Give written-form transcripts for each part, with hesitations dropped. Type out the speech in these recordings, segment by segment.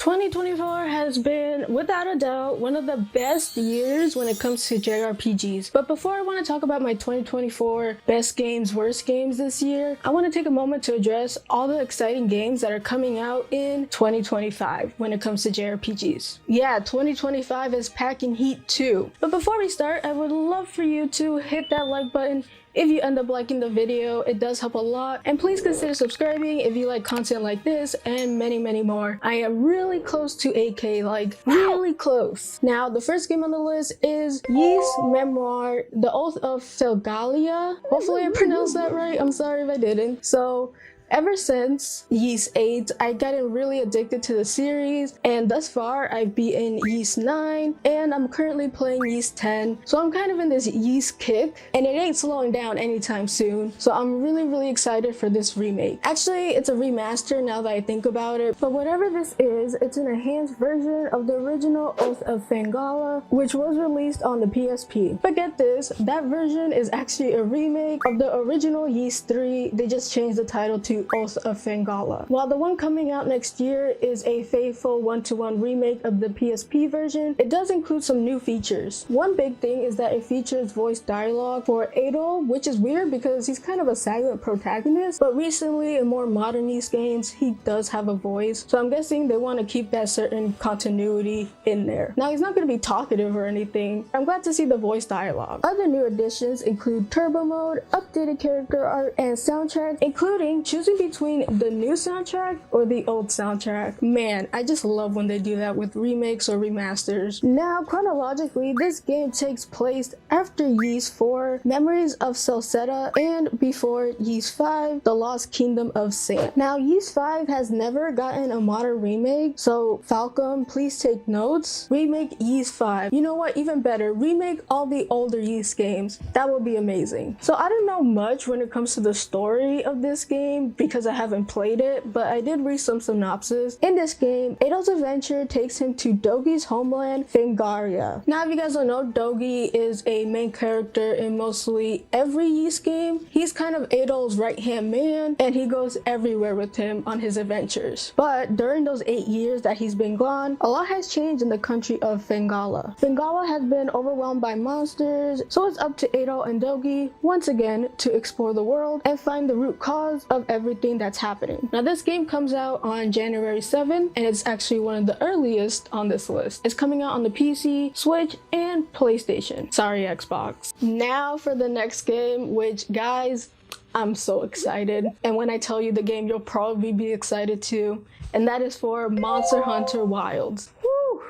2024 has been, without a doubt, one of the best years when it comes to JRPGs. But before I want to talk about my 2024 best games, worst games this year, I want to take a moment to address all the exciting games that are coming out in 2025 when it comes to JRPGs. Yeah, 2025 is packing heat too. But before we start, I would love for you to hit that like button. If you end up liking the video, it does help a lot. And please consider subscribing if you like content like this and many more. I am really close to 8K, like really close. Now, the first game on the list is Ys Memoire, The Oath of Felghana. Hopefully I pronounced that right. I'm sorry if I didn't. So, ever since Ys 8, I gotten really addicted to the series, and thus far I've beaten Ys 9 and I'm currently playing Ys 10. So I'm kind of in this Ys kick and it ain't slowing down anytime soon. So I'm really excited for this remake. Actually, it's a remaster now that I think about it, but whatever this is, it's an enhanced version of the original Oath of Felghana, which was released on the PSP. But get this, that version is actually a remake of the original Ys 3. They just changed the title to Oath of Felghana. While the one coming out next year is a faithful one-to-one remake of the PSP version, it does include some new features. One big thing is that it features voice dialogue for Adol, which is weird because he's kind of a silent protagonist, but recently in more modern Ys games, he does have a voice, so I'm guessing they want to keep that certain continuity in there. Now, he's not going to be talkative or anything. I'm glad to see the voice dialogue. Other new additions include turbo mode, updated character art, and soundtrack, including choosing between the new soundtrack or the old soundtrack. Man, I just love when they do that with remakes or remasters. Now, chronologically, this game takes place after Ys 4, Memories of Celceta, and before Ys 5, The Lost Kingdom of Sand. Now, Ys 5 has never gotten a modern remake, so Falcom, please take notes. Remake Ys 5. You know what? Even better, remake all the older Ys games. That would be amazing. So I don't know much when it comes to the story of this game, because I haven't played it, but I did read some synopsis. In this game, Adol's adventure takes him to Dogi's homeland, Felghana. Now, if you guys don't know, Dogi is a main character in mostly every Ys game. He's kind of Adol's right-hand man, and he goes everywhere with him on his adventures. But during those 8 years that he's been gone, a lot has changed in the country of Felghana. Felghana has been overwhelmed by monsters, so it's up to Adol and Dogi once again to explore the world and find the root cause of everything that's happening. Now, this game comes out on January 7th, and it's actually one of the earliest on this list. It's coming out on the PC, Switch, and PlayStation. Sorry, Xbox. Now for the next game, which, guys, I'm so excited. And when I tell you the game, you'll probably be excited too. And that is for Monster Hunter Wilds. Woo!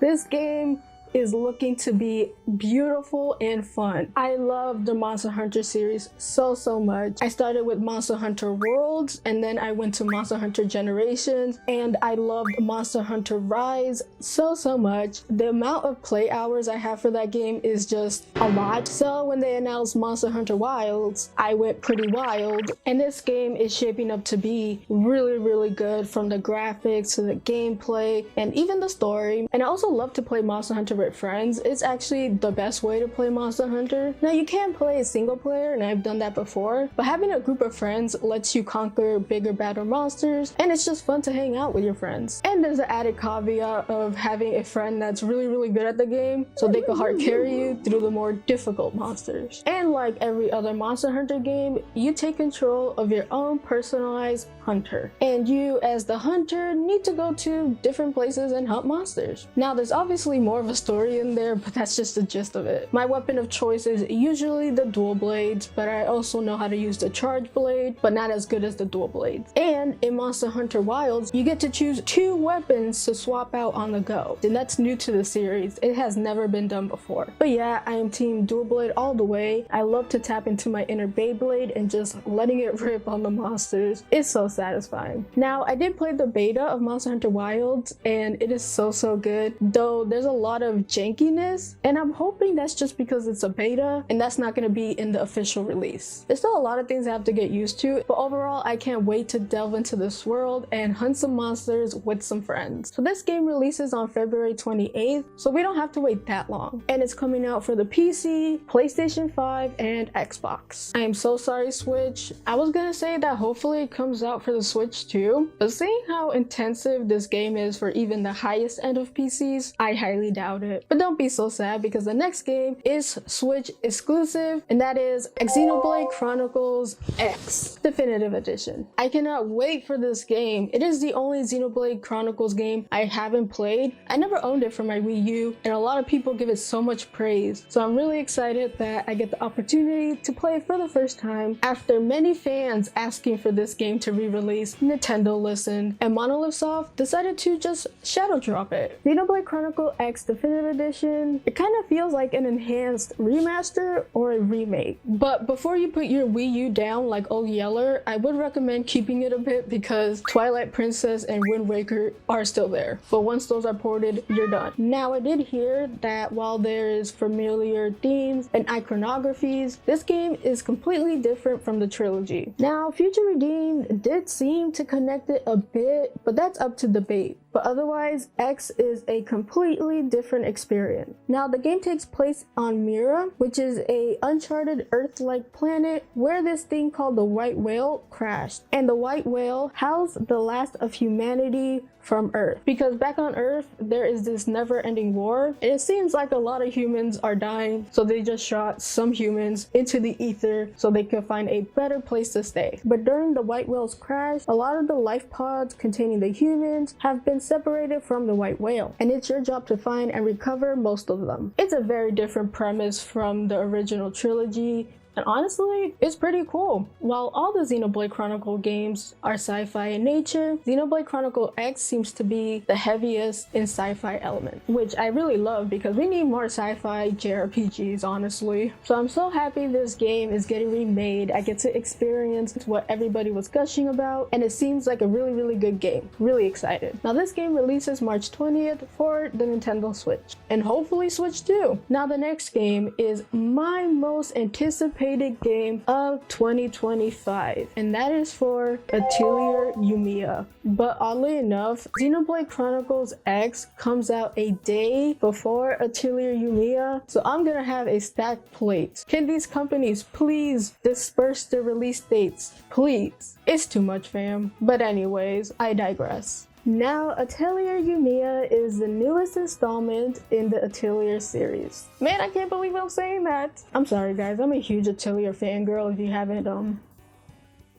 This game is looking to be beautiful and fun. I love the Monster Hunter series so much. I started with Monster Hunter Worlds, and then I went to Monster Hunter Generations, and I loved Monster Hunter Rise so much. The amount of play hours I have for that game is just a lot. So when they announced Monster Hunter Wilds, I went pretty wild, and this game is shaping up to be really good, from the graphics to the gameplay and even the story. And I also love to play Monster Hunter with friends. It's actually the best way to play Monster Hunter. Now, you can play a single player, and I've done that before, but having a group of friends lets you conquer bigger, badder monsters, and it's just fun to hang out with your friends. And there's an added caveat of having a friend that's really good at the game, so they can hard carry you through the more difficult monsters. And like every other Monster Hunter game, you take control of your own personalized hunter, and you as the hunter need to go to different places and hunt monsters. Now, there's obviously more of a story in there, but that's just the gist of it. My weapon of choice is usually the dual blades, but I also know how to use the charge blade, but not as good as the dual blades. And in Monster Hunter Wilds, you get to choose 2 weapons to swap out on the go, and that's new to the series. It has never been done before. But yeah, I am team dual blade all the way. I love to tap into my inner Beyblade and just letting it rip on the monsters. It's so satisfying. Now, I did play the beta of Monster Hunter Wilds, and it is so good, though there's a lot of jankiness, and I'm hoping that's just because it's a beta and that's not going to be in the official release. There's still a lot of things I have to get used to, but overall I can't wait to delve into this world and hunt some monsters with some friends. So this game releases on February 28th, so we don't have to wait that long, and it's coming out for the PC, PlayStation 5, and Xbox. I am so sorry, Switch. I was gonna say that hopefully it comes out for the Switch too, but seeing how intensive this game is for even the highest end of PCs, I highly doubt it. But don't be so sad, because the next game is Switch exclusive, and that is Xenoblade Chronicles X Definitive Edition. I cannot wait for this game. It is the only Xenoblade Chronicles game I haven't played. I never owned it for my Wii U, and a lot of people give it so much praise. So I'm really excited that I get the opportunity to play it for the first time after many fans asking for this game to re-release. Nintendo listened, and Monolith Soft decided to just shadow drop it. Xenoblade Chronicle X Definitive Edition, it kind of feels like an enhanced remaster or a remake. But before you put your Wii U down like Old Yeller, I would recommend keeping it a bit, because Twilight Princess and Wind Waker are still there. But once those are ported, you're done. Now, I did hear that while there is familiar themes and iconographies, this game is completely different from the trilogy. Now, Future Redeemed did seem to connect it a bit, but that's up to debate. But otherwise, X is a completely different experience. Now, the game takes place on Mira, which is a uncharted Earth-like planet where this thing called the White Whale crashed. And the White Whale housed the last of humanity from Earth, because back on Earth there is this never-ending war, and it seems like a lot of humans are dying, so they just shot some humans into the ether so they could find a better place to stay. But during the White Whale's crash, a lot of the life pods containing the humans have been separated from the White Whale, and it's your job to find and recover most of them. It's a very different premise from the original trilogy, and honestly, it's pretty cool. While all the Xenoblade Chronicle games are sci-fi in nature, Xenoblade Chronicle X seems to be the heaviest in sci-fi element, which I really love because we need more sci-fi JRPGs, honestly. So I'm so happy this game is getting remade. I get to experience what everybody was gushing about, and it seems like a really, really good game. Really excited. Now, this game releases March 20th for the Nintendo Switch, and hopefully Switch too. Now, the next game is my most anticipated game of 2025, and that is for Atelier Yumia. But oddly enough, Xenoblade Chronicles X comes out a day before Atelier Yumia, so I'm gonna have a stacked plate. Can these companies please disperse their release dates? Please. It's too much, fam. But anyways, I digress. Now, Atelier Yumia is the newest installment in the Atelier series. Man, I can't believe I'm saying that. I'm sorry guys, I'm a huge Atelier fangirl if you haven't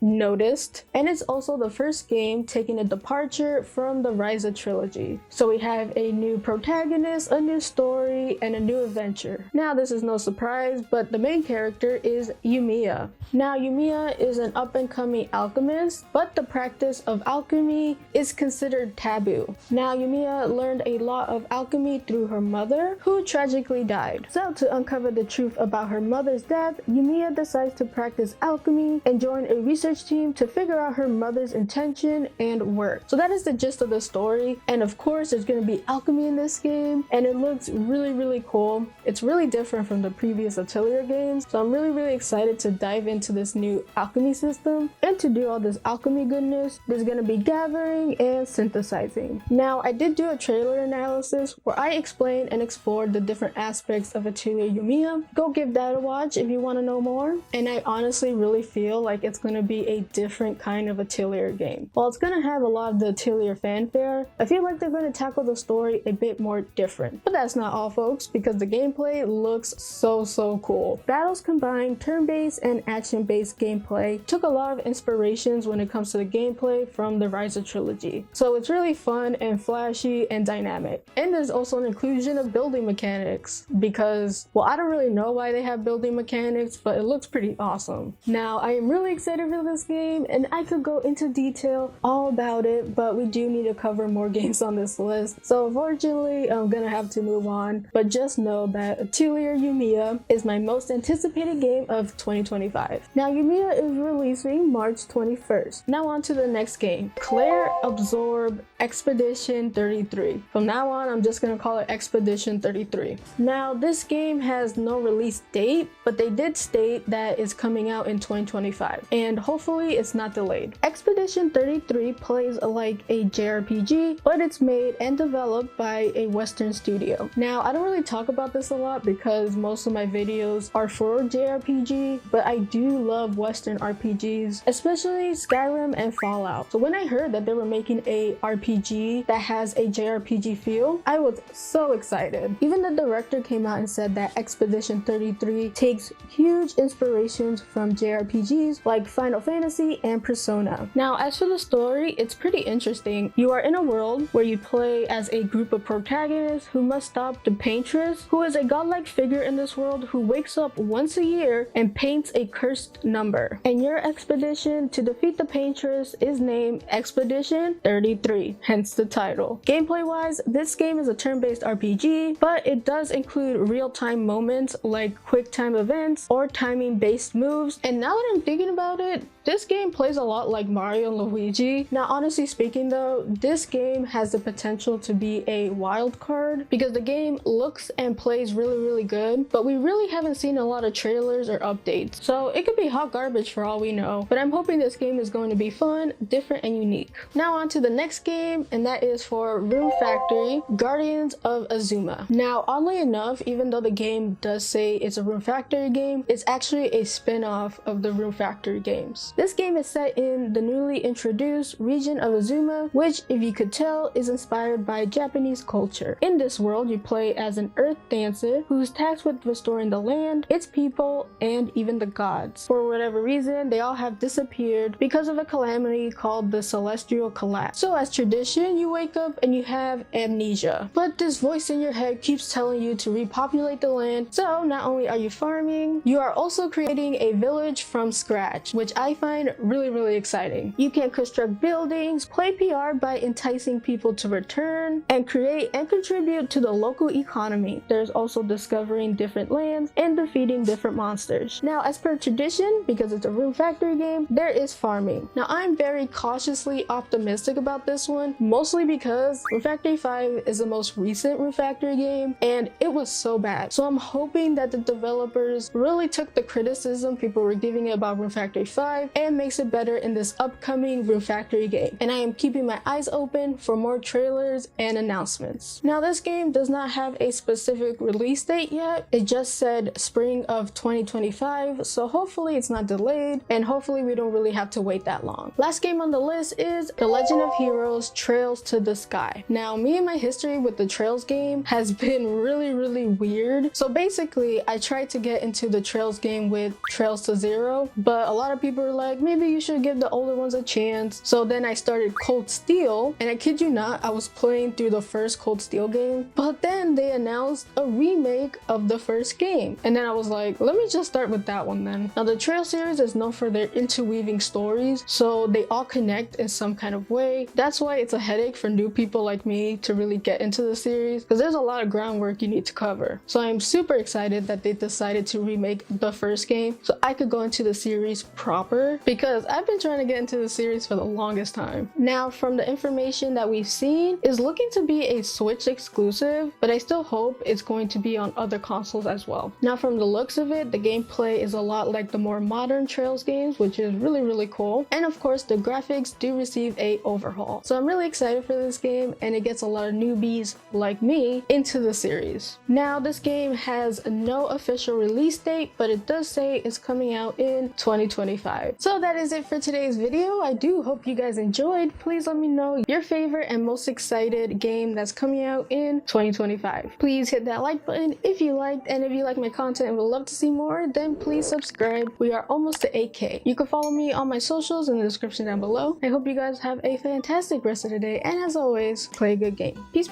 noticed, and it's also the first game taking a departure from the Ryza trilogy. So we have a new protagonist, a new story, and a new adventure. Now, this is no surprise, but the main character is Yumia. Now, Yumia is an up-and-coming alchemist, but the practice of alchemy is considered taboo. Now, Yumia learned a lot of alchemy through her mother, who tragically died. So to uncover the truth about her mother's death, Yumia decides to practice alchemy and join a research team to figure out her mother's intention and work. So that is the gist of the story, and of course there's going to be alchemy in this game, and it looks really, really cool. It's really different from the previous Atelier games, so I'm really, really excited to dive into this new alchemy system. And to do all this alchemy goodness, there's going to be gathering and synthesizing. Now, I did do a trailer analysis where I explained and explored the different aspects of Atelier Yumia. Go give that a watch if you want to know more. And I honestly really feel like it's going to be a different kind of Atelier game. While it's going to have a lot of the Atelier fanfare, I feel like they're going to tackle the story a bit more different. But that's not all, folks, because the gameplay looks so cool. Battles combine turn-based and action-based gameplay. Took a lot of inspirations when it comes to the gameplay from the Ryza trilogy. So it's really fun and flashy and dynamic. And there's also an inclusion of building mechanics because, well, I don't really know why they have building mechanics, but it looks pretty awesome. Now, I am really excited for of this game, and I could go into detail all about it, but we do need to cover more games on this list. So unfortunately, I'm gonna have to move on, but just know that Atelier Yumia is my most anticipated game of 2025. Now, Yumia is releasing March 21st. Now on to the next game, Clair Absorb Expedition 33. From now on, I'm just gonna call it Expedition 33. Now, this game has no release date, but they did state that it's coming out in 2025, and hopefully it's not delayed. Expedition 33 plays like a JRPG, but it's made and developed by a Western studio. Now, I don't really talk about this a lot because most of my videos are for JRPG, but I do love Western RPGs, especially Skyrim and Fallout. So when I heard that they were making a RPG that has a JRPG feel, I was so excited. Even the director came out and said that Expedition 33 takes huge inspirations from JRPGs like Final Fantasy and Persona. Now, as for the story, it's pretty interesting. You are in a world where you play as a group of protagonists who must stop the Paintress, who is a godlike figure in this world who wakes up once a year and paints a cursed number. And your expedition to defeat the Paintress is named Expedition 33, hence the title. Gameplay wise, this game is a turn-based RPG, but it does include real-time moments like quick time events or timing based moves. And now that I'm thinking about it, this game plays a lot like Mario and Luigi. Now, honestly speaking though, this game has the potential to be a wild card because the game looks and plays really good, but we really haven't seen a lot of trailers or updates. So it could be hot garbage for all we know, but I'm hoping this game is going to be fun, different, and unique. Now on to the next game, and that is for Rune Factory, Guardians of Azuma. Now, oddly enough, even though the game does say it's a Rune Factory game, it's actually a spin-off of the Rune Factory games. This game is set in the newly introduced region of Azuma, which, if you could tell, is inspired by Japanese culture. In this world, you play as an earth dancer who's tasked with restoring the land, its people, and even the gods. For whatever reason, they all have disappeared because of a calamity called the Celestial Collapse. So as tradition, you wake up and you have amnesia, but this voice in your head keeps telling you to repopulate the land. So not only are you farming, you are also creating a village from scratch, which I find really exciting. You can construct buildings, play PR by enticing people to return, and create and contribute to the local economy. There's also discovering different lands and defeating different monsters. Now, as per tradition, because it's a Rune Factory game, there is farming. Now, I'm very cautiously optimistic about this one, mostly because Rune Factory 5 is the most recent Rune Factory game, and it was so bad. So I'm hoping that the developers really took the criticism people were giving it about Rune Factory 5 and makes it better in this upcoming Rune Factory game. And I am keeping my eyes open for more trailers and announcements. Now, this game does not have a specific release date yet. It just said spring of 2025, so hopefully it's not delayed, and hopefully we don't really have to wait that long. Last game on the list is The Legend of Heroes Trails to the Sky. Now, me and my history with the Trails game has been really weird. So basically, I tried to get into the Trails game with Trails to Zero, but a lot of people were like, maybe you should give the older ones a chance. So then I started Cold Steel, and I kid you not, I was playing through the first Cold Steel game, but then they announced a remake of the first game, and then I was like, let me just start with that one then. Now, the Trail series is known for their interweaving stories, so they all connect in some kind of way. That's why it's a headache for new people like me to really get into the series, because there's a lot of groundwork you need to cover. So I'm super excited that they decided to remake the first game so I could go into the series proper, because I've been trying to get into the series for the longest time. Now, from the information that we've seen, is looking to be a Switch exclusive, but I still hope it's going to be on other consoles as well. Now, from the looks of it, the gameplay is a lot like the more modern Trails games, which is really cool. And of course, the graphics do receive a overhaul. So I'm really excited for this game, and it gets a lot of newbies like me into the series. Now, this game has no official release date, but it does say it's coming out in 2025. So that is it for today's video. I do hope you guys enjoyed. Please let me know your favorite and most excited game that's coming out in 2025. Please hit that like button if you liked, and if you like my content and would love to see more, then please subscribe. We are almost to 8K. You can follow me on my socials in the description down below. I hope you guys have a fantastic rest of the day, and as always, play a good game. Peace.